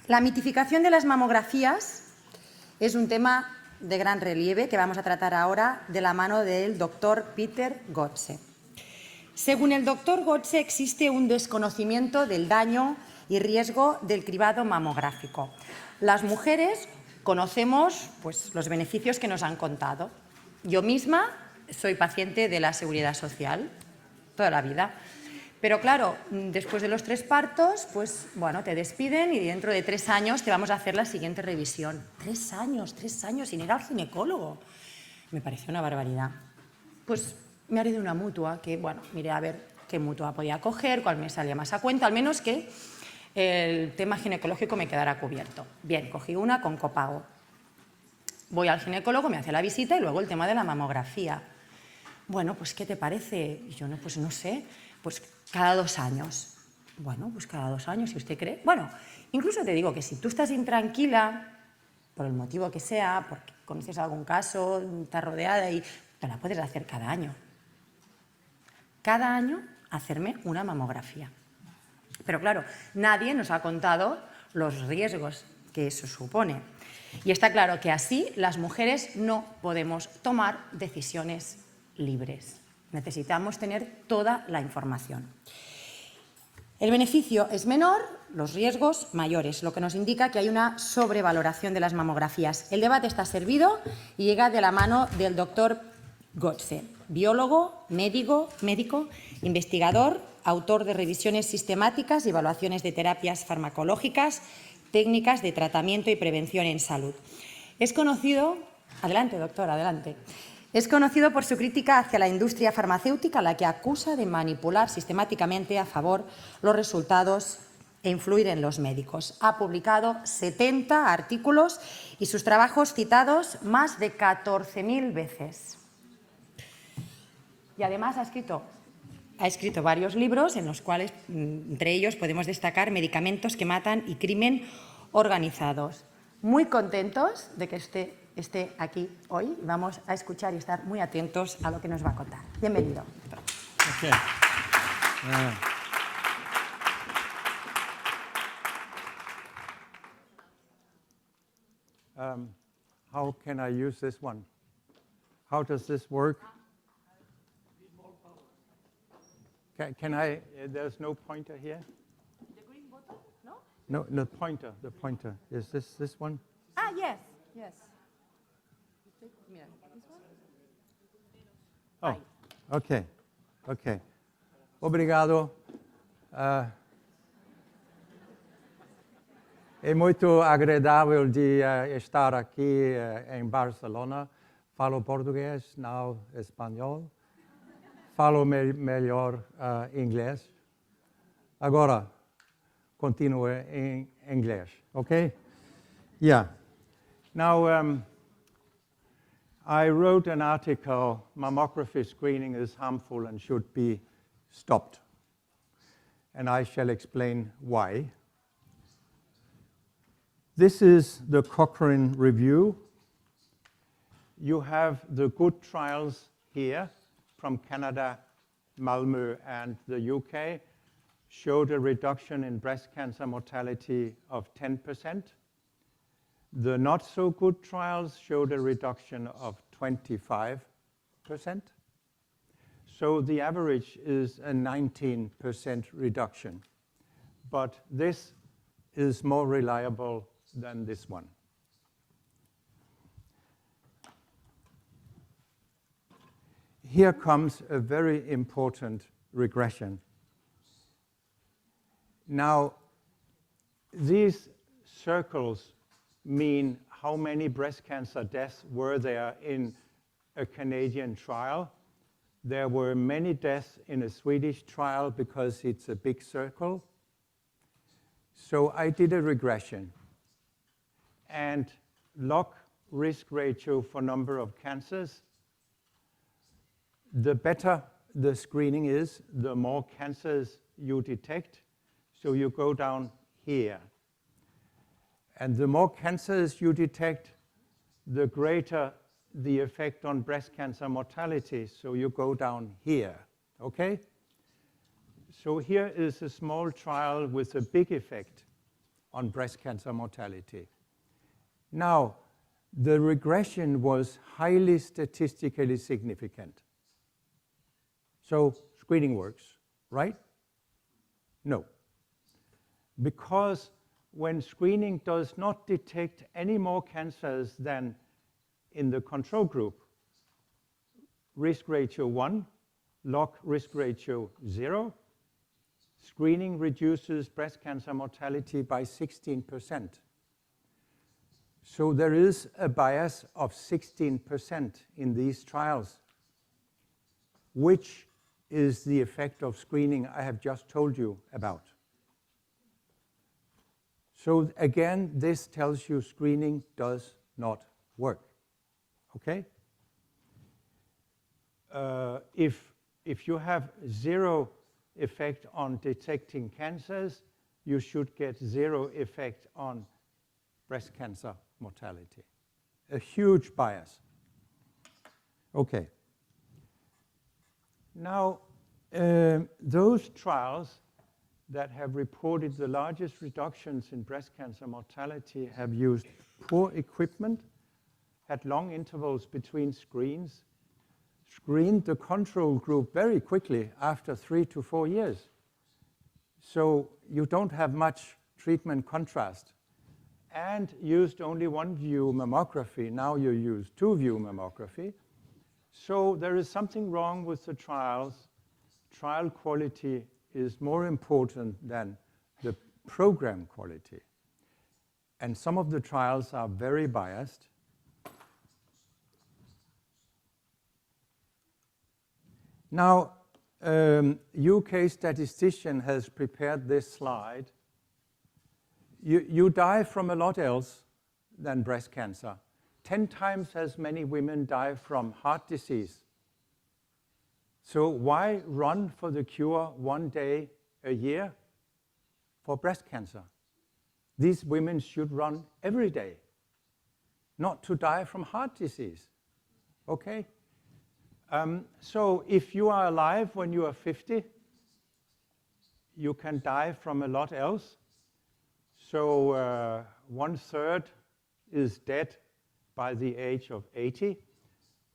La mitificación de las mamografías es un tema de gran relieve que vamos a tratar ahora de la mano del doctor Peter Gotze. Según el doctor Gotze, existe un desconocimiento del daño y riesgo del cribado mamográfico. Las mujeres conocemos los beneficios que nos han contado. Yo misma soy paciente de la Seguridad Social toda la vida. Pero claro, después de los 3 partos, te despiden y dentro de 3 años te vamos a hacer la siguiente revisión. 3 años sin ir al ginecólogo. Me pareció una barbaridad. Pues me haré de una mutua, que miré a ver qué mutua podía coger, cuál me salía más a cuenta, al menos que el tema ginecológico me quedara cubierto. Bien, cogí una con copago. Voy al ginecólogo, me hace la visita y luego el tema de la mamografía. Bueno, pues ¿qué te parece? Y yo, no sé, cada 2 años. Bueno, pues cada 2 años, si usted cree. Bueno, incluso te digo que si tú estás intranquila, por el motivo que sea, porque conoces algún caso, estás rodeada y te la puedes hacer cada año. Cada año hacerme una mamografía. Pero claro, nadie nos ha contado los riesgos que eso supone. Y está claro que así las mujeres no podemos tomar decisiones libres. Necesitamos tener toda la información. El beneficio es menor, los riesgos mayores, lo que nos indica que hay una sobrevaloración de las mamografías. El debate está servido y llega de la mano del doctor Gotze, biólogo, médico, investigador, autor de revisiones sistemáticas y evaluaciones de terapias farmacológicas, técnicas de tratamiento y prevención en salud. Es conocido, adelante doctor, adelante. Es conocido por su crítica hacia la industria farmacéutica, la que acusa de manipular sistemáticamente a favor los resultados e influir en los médicos. Ha publicado 70 artículos y sus trabajos citados más de 14.000 veces. Y además ha escrito varios libros en los cuales, entre ellos, podemos destacar Medicamentos que matan y Crimen organizados. Muy contentos de que esté aquí hoy. Vamos a escuchar y estar muy atentos a lo que nos va a contar. Bienvenido. Okay. How can I use this one? How does this work? Can I? There's no pointer here. The green button? No? No, the pointer. The pointer. Is this one? Ah, yes. Yes. This one? Oh, okay. Obrigado. É muito agradável de estar aqui em Barcelona. Falo português, não espanhol. Falo melhor inglês. Agora, continuo em inglês, okay? Yeah. Now, I wrote an article, Mammography screening is harmful and should be stopped. And I shall explain why. This is the Cochrane Review. You have the good trials here from Canada, Malmö, and the UK, showed a reduction in breast cancer mortality of 10%. The not so good trials showed a reduction of 25%. So the average is a 19% reduction. But this is more reliable than this one. Here comes a very important regression. Now, these circles mean how many breast cancer deaths were there in a Canadian trial. There were many deaths in a Swedish trial because it's a big circle. So I did a regression and log risk ratio for number of cancers. The better the screening is, the more cancers you detect. So you go down here. And the more cancers you detect, the greater the effect on breast cancer mortality. So you go down here, okay? So here is a small trial with a big effect on breast cancer mortality. Now, the regression was highly statistically significant. So screening works, right? No. Because when screening does not detect any more cancers than in the control group, risk ratio 1, log risk ratio 0, screening reduces breast cancer mortality by 16%. So there is a bias of 16% in these trials, which is the effect of screening I have just told you about. So again, this tells you screening does not work, okay? If you have zero effect on detecting cancers, you should get zero effect on breast cancer mortality. A huge bias. Okay. Now, those trials that have reported the largest reductions in breast cancer mortality have used poor equipment, had long intervals between screens, screened the control group very quickly after 3 to 4 years. So you don't have much treatment contrast, and used only 1-view mammography. Now you use 2-view mammography. So there is something wrong with the trials. Trial quality is more important than the program quality. And some of the trials are very biased. Now, UK statistician has prepared this slide. You die from a lot else than breast cancer. 10 times as many women die from heart disease. So why run for the cure 1 day a year for breast cancer? These women should run every day, not to die from heart disease, okay? So if you are alive when you are 50, you can die from a lot else. So 1/3 is dead by the age of 80.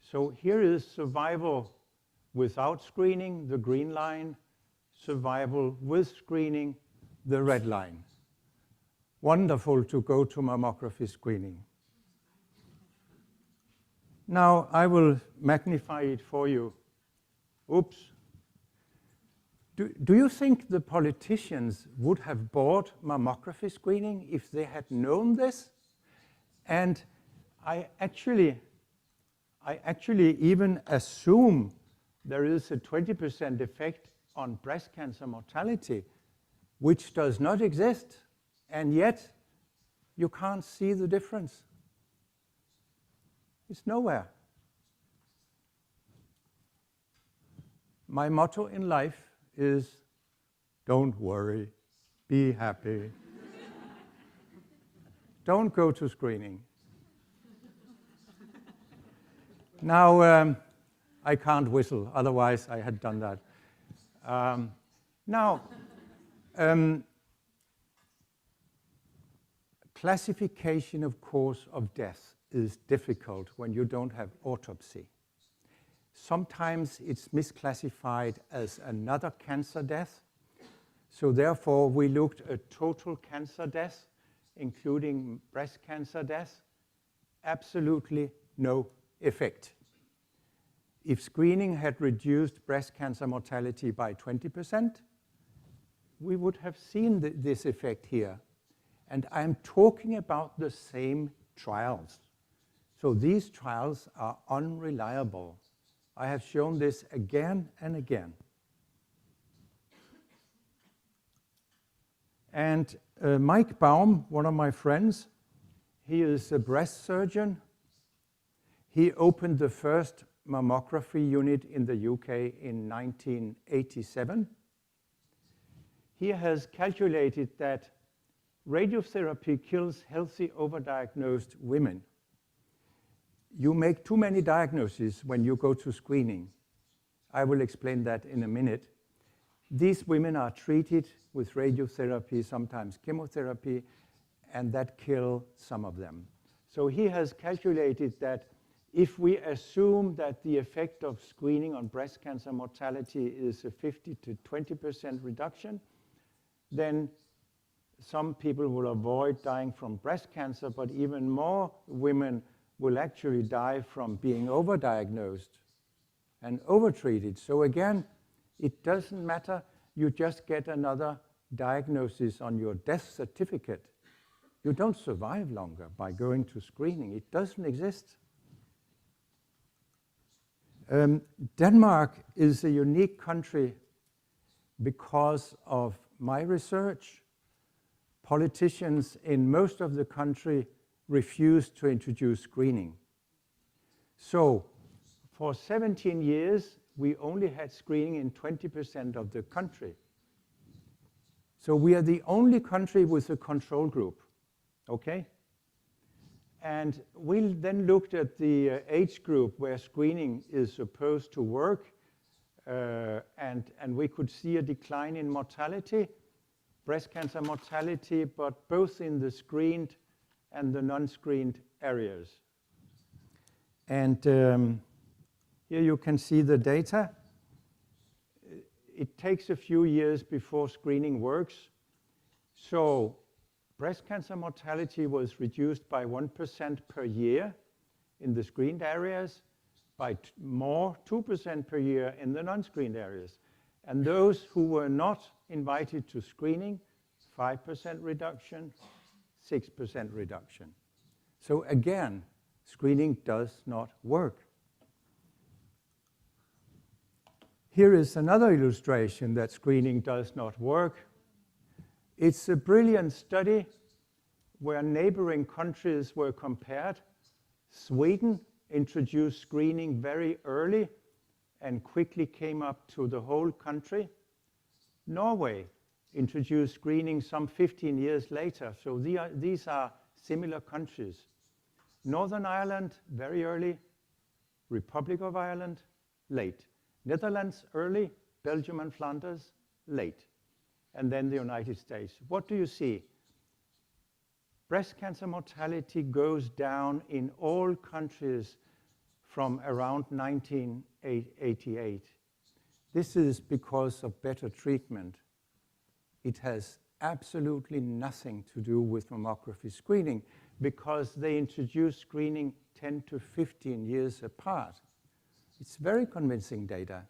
So here is survival without screening, the green line, survival with screening, the red line. Wonderful to go to mammography screening. Now I will magnify it for you. Oops. Do you think the politicians would have bought mammography screening if they had known this? And I actually even assume there is a 20% effect on breast cancer mortality, which does not exist, and yet you can't see the difference. It's nowhere. My motto in life is, don't worry, be happy. Don't go to screening. Now, I can't whistle, otherwise I had done that. Classification of cause of death is difficult when you don't have autopsy. Sometimes it's misclassified as another cancer death. So therefore, we looked at total cancer death, including breast cancer death. Absolutely no effect. If screening had reduced breast cancer mortality by 20%, we would have seen this effect here. And I'm talking about the same trials. So these trials are unreliable. I have shown this again and again. And Mike Baum, one of my friends, he is a breast surgeon. He opened the first mammography unit in the UK in 1987. He has calculated that radiotherapy kills healthy overdiagnosed women. You make too many diagnoses when you go to screening. I will explain that in a minute. These women are treated with radiotherapy, sometimes chemotherapy, and that kill some of them. So he has calculated that if we assume that the effect of screening on breast cancer mortality is a 50 to 20% reduction, then some people will avoid dying from breast cancer, but even more women will actually die from being overdiagnosed and overtreated. So again, it doesn't matter. You just get another diagnosis on your death certificate. You don't survive longer by going to screening. It doesn't exist. Denmark is a unique country because of my research. Politicians in most of the country refused to introduce screening. So for 17 years, we only had screening in 20% of the country. So we are the only country with a control group, okay? And we then looked at the age group where screening is supposed to work, and we could see a decline in mortality, breast cancer mortality, but both in the screened and the non-screened areas. And here you can see the data. It takes a few years before screening works. So breast cancer mortality was reduced by 1% per year in the screened areas, by 2% per year in the non-screened areas. And those who were not invited to screening, 5% reduction, 6% reduction. So again, screening does not work. Here is another illustration that screening does not work. It's a brilliant study where neighboring countries were compared. Sweden introduced screening very early and quickly came up to the whole country. Norway introduced screening some 15 years later, so these are similar countries. Northern Ireland, very early. Republic of Ireland, late. Netherlands, early. Belgium and Flanders, late. And then the United States. What do you see? Breast cancer mortality goes down in all countries from around 1988. This is because of better treatment. It has absolutely nothing to do with mammography screening because they introduced screening 10 to 15 years apart. It's very convincing data.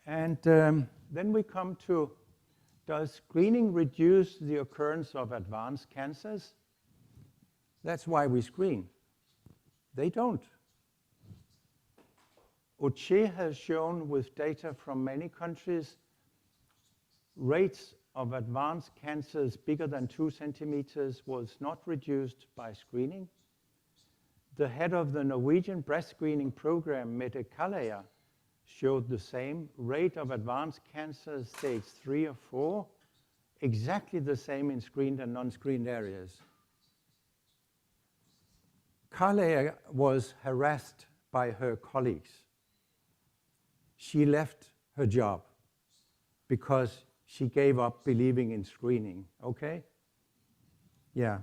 And then we come to, does screening reduce the occurrence of advanced cancers? That's why we screen. They don't. Oche has shown with data from many countries rates of advanced cancers bigger than 2 centimeters was not reduced by screening. The head of the Norwegian breast screening program, Mette Kalager, showed the same rate of advanced cancers, stage 3 or 4, exactly the same in screened and non-screened areas. Kalager was harassed by her colleagues. She left her job because she gave up believing in screening, okay? Yeah.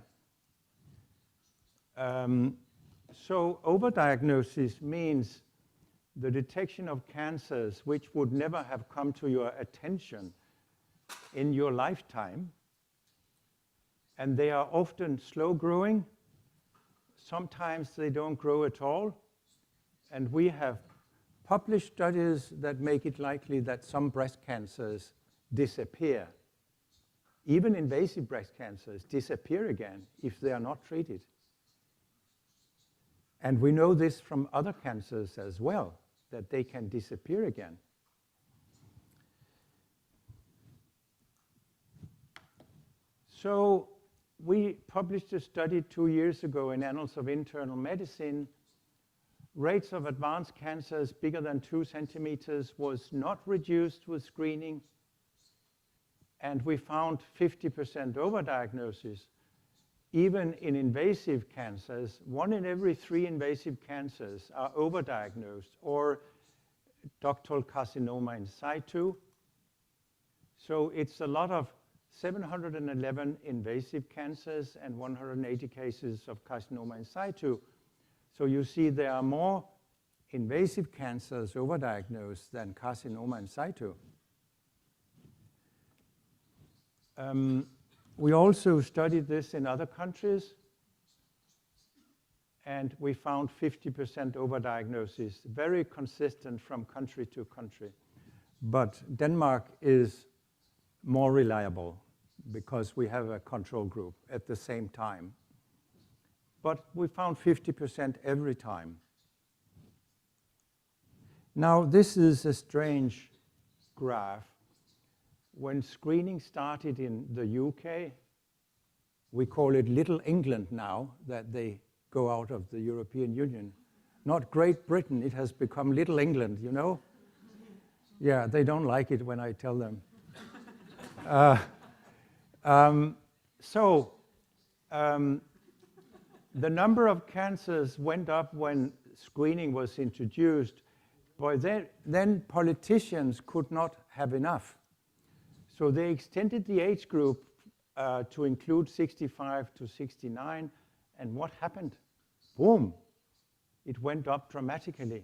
So overdiagnosis means the detection of cancers which would never have come to your attention in your lifetime, and they are often slow growing. Sometimes they don't grow at all, and we have published studies that make it likely that some breast cancers disappear. Even invasive breast cancers disappear again if they are not treated. And we know this from other cancers as well, that they can disappear again. So we published a study 2 years ago in Annals of Internal Medicine. Rates of advanced cancers bigger than 2 centimeters was not reduced with screening, and we found 50% overdiagnosis. Even in invasive cancers, 1 in every 3 invasive cancers are overdiagnosed, or ductal carcinoma in situ. So it's a lot of 711 invasive cancers and 180 cases of carcinoma in situ. So you see there are more invasive cancers overdiagnosed than carcinoma in situ. We also studied this in other countries, and we found 50% overdiagnosis, very consistent from country to country. But Denmark is more reliable because we have a control group at the same time. But we found 50% every time. Now, this is a strange graph. When screening started in the UK, we call it Little England now, that they go out of the European Union. Not Great Britain, it has become Little England, you know? Yeah, they don't like it when I tell them. The number of cancers went up when screening was introduced, but then politicians could not have enough. So they extended the age group to include 65 to 69, and what happened? Boom, it went up dramatically.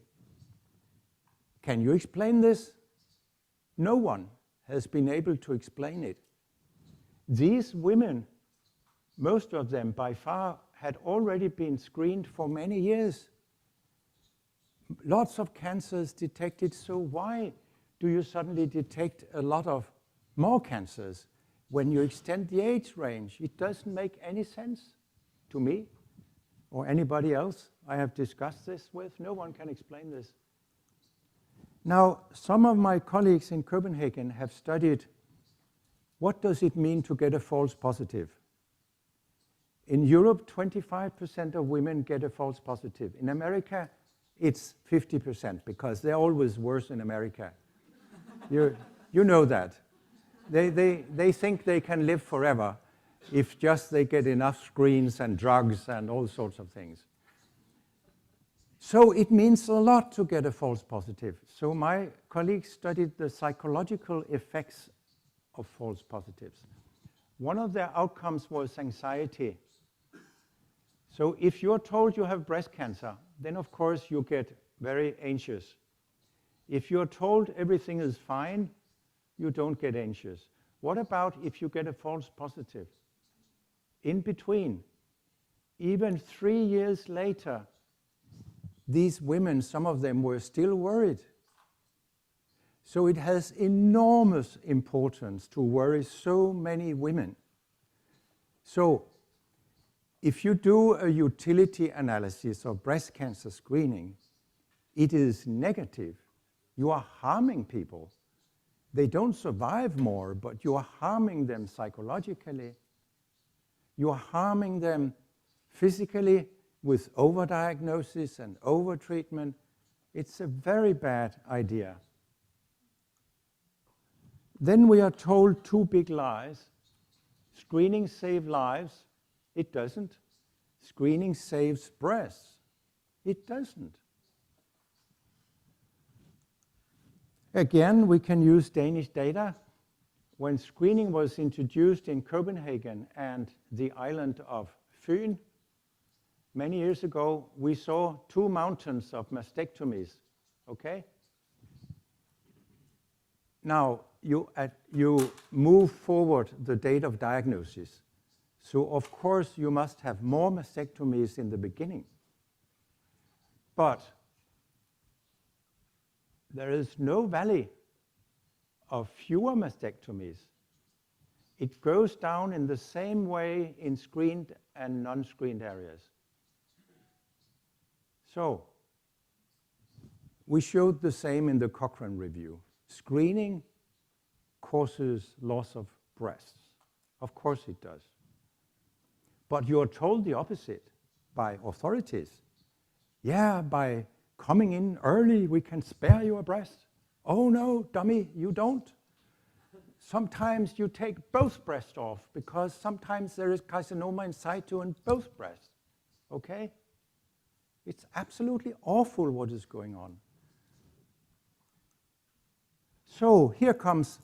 Can you explain this? No one has been able to explain it. These women, most of them by far, had already been screened for many years. Lots of cancers detected, so why do you suddenly detect a lot of more cancers when you extend the age range? It doesn't make any sense to me or anybody else I have discussed this with. No one can explain this. Now, some of my colleagues in Copenhagen have studied what does it mean to get a false positive. In Europe, 25% of women get a false positive. In America, it's 50% because they're always worse in America. You know that. They think they can live forever if just they get enough screens and drugs and all sorts of things. So it means a lot to get a false positive. So my colleagues studied the psychological effects of false positives. One of their outcomes was anxiety. So if you're told you have breast cancer, then of course you get very anxious. If you're told everything is fine, you don't get anxious. What about if you get a false positive? In between, even 3 years later, these women, some of them were still worried. So it has enormous importance to worry so many women. So if you do a utility analysis of breast cancer screening, it is negative. You are harming people. They don't survive more, but you are harming them psychologically. You are harming them physically with overdiagnosis and overtreatment. It's a very bad idea. Then we are told two big lies. Screening saves lives. It doesn't. Screening saves breasts. It doesn't. Again, we can use Danish data. When screening was introduced in Copenhagen and the island of Fyn, many years ago, we saw 2 mountains of mastectomies, okay? Now, you move forward the date of diagnosis. So, of course, you must have more mastectomies in the beginning. But there is no valley of fewer mastectomies. It goes down in the same way in screened and non-screened areas. So, we showed the same in the Cochrane review. Screening causes loss of breasts. Of course it does. But you're told the opposite by authorities. Yeah, by coming in early, we can spare you a breast. Oh no, dummy, you don't. Sometimes you take both breasts off because sometimes there is carcinoma in situ in both breasts. Okay? It's absolutely awful what is going on. So here comes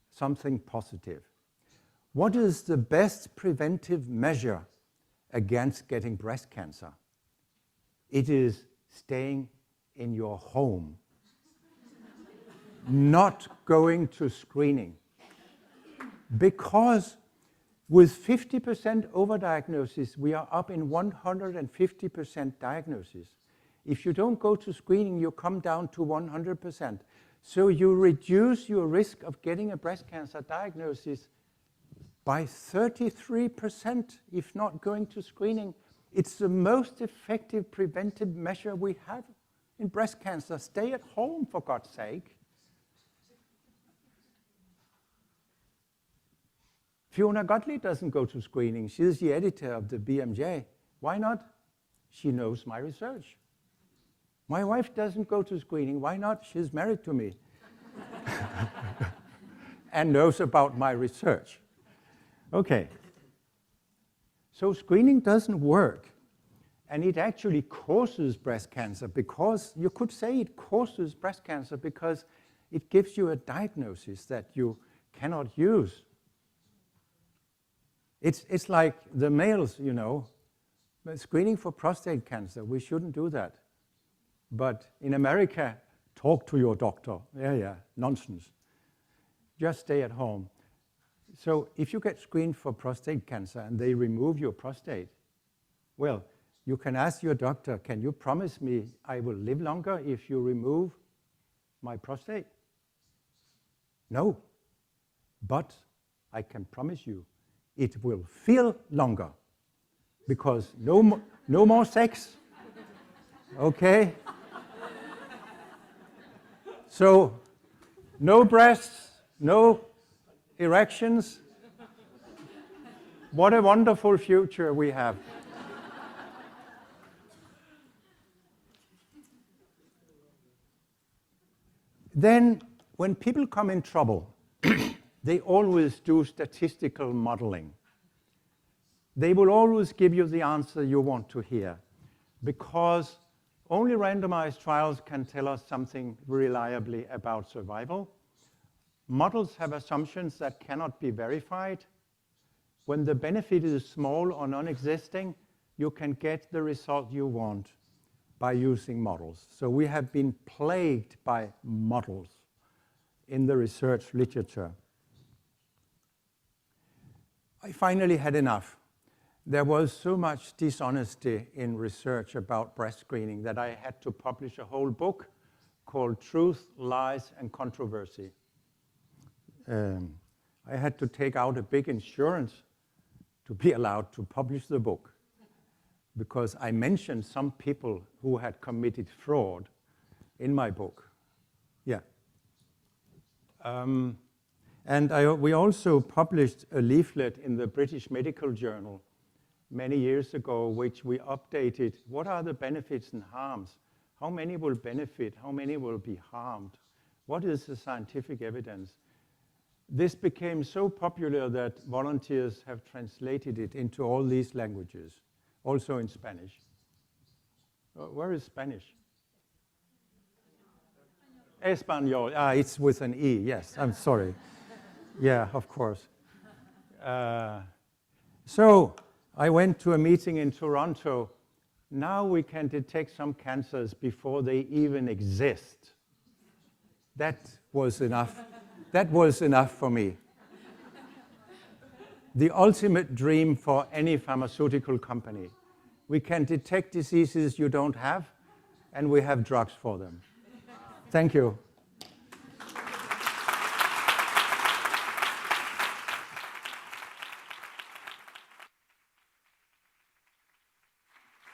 something positive. What is the best preventive measure against getting breast cancer? It is staying in your home, not going to screening. Because with 50% overdiagnosis, we are up in 150% diagnosis. If you don't go to screening, you come down to 100%. So you reduce your risk of getting a breast cancer diagnosis by 33% if not going to screening. It's the most effective preventive measure we have in breast cancer. Stay at home, for God's sake. Fiona Gottlieb doesn't go to screening. She's the editor of the BMJ. Why not? She knows my research. My wife doesn't go to screening. Why not? She's married to me and knows about my research. Okay. So screening doesn't work, and it actually causes breast cancer because you could say it causes breast cancer because it gives you a diagnosis that you cannot use. It's like the males, you know, screening for prostate cancer. We shouldn't do that. But in America, talk to your doctor. Yeah, nonsense. Just stay at home. So if you get screened for prostate cancer and they remove your prostate, well, you can ask your doctor, can you promise me I will live longer if you remove my prostate? No, but I can promise you it will feel longer because no more sex, okay? So no breasts, no erections. What a wonderful future we have. Then, when people come in trouble, they always do statistical modeling. They will always give you the answer you want to hear, because only randomized trials can tell us something reliably about survival. Models have assumptions that cannot be verified. When the benefit is small or non-existing, you can get the result you want by using models. So we have been plagued by models in the research literature. I finally had enough. There was so much dishonesty in research about breast screening that I had to publish a whole book called Truth, Lies, and Controversy. I had to take out a big insurance to be allowed to publish the book because I mentioned some people who had committed fraud in my book. Yeah. We also published a leaflet in the British Medical Journal many years ago, which we updated. What are the benefits and harms? How many will benefit? How many will be harmed? What is the scientific evidence? This became so popular that volunteers have translated it into all these languages, also in Spanish. Where is Spanish? Espanol. It's with an E, yes, I'm sorry. Yeah, of course. So I went to a meeting in Toronto. Now we can detect some cancers before they even exist. That was enough. That was enough for me. The ultimate dream for any pharmaceutical company. We can detect diseases you don't have, and we have drugs for them. Thank you.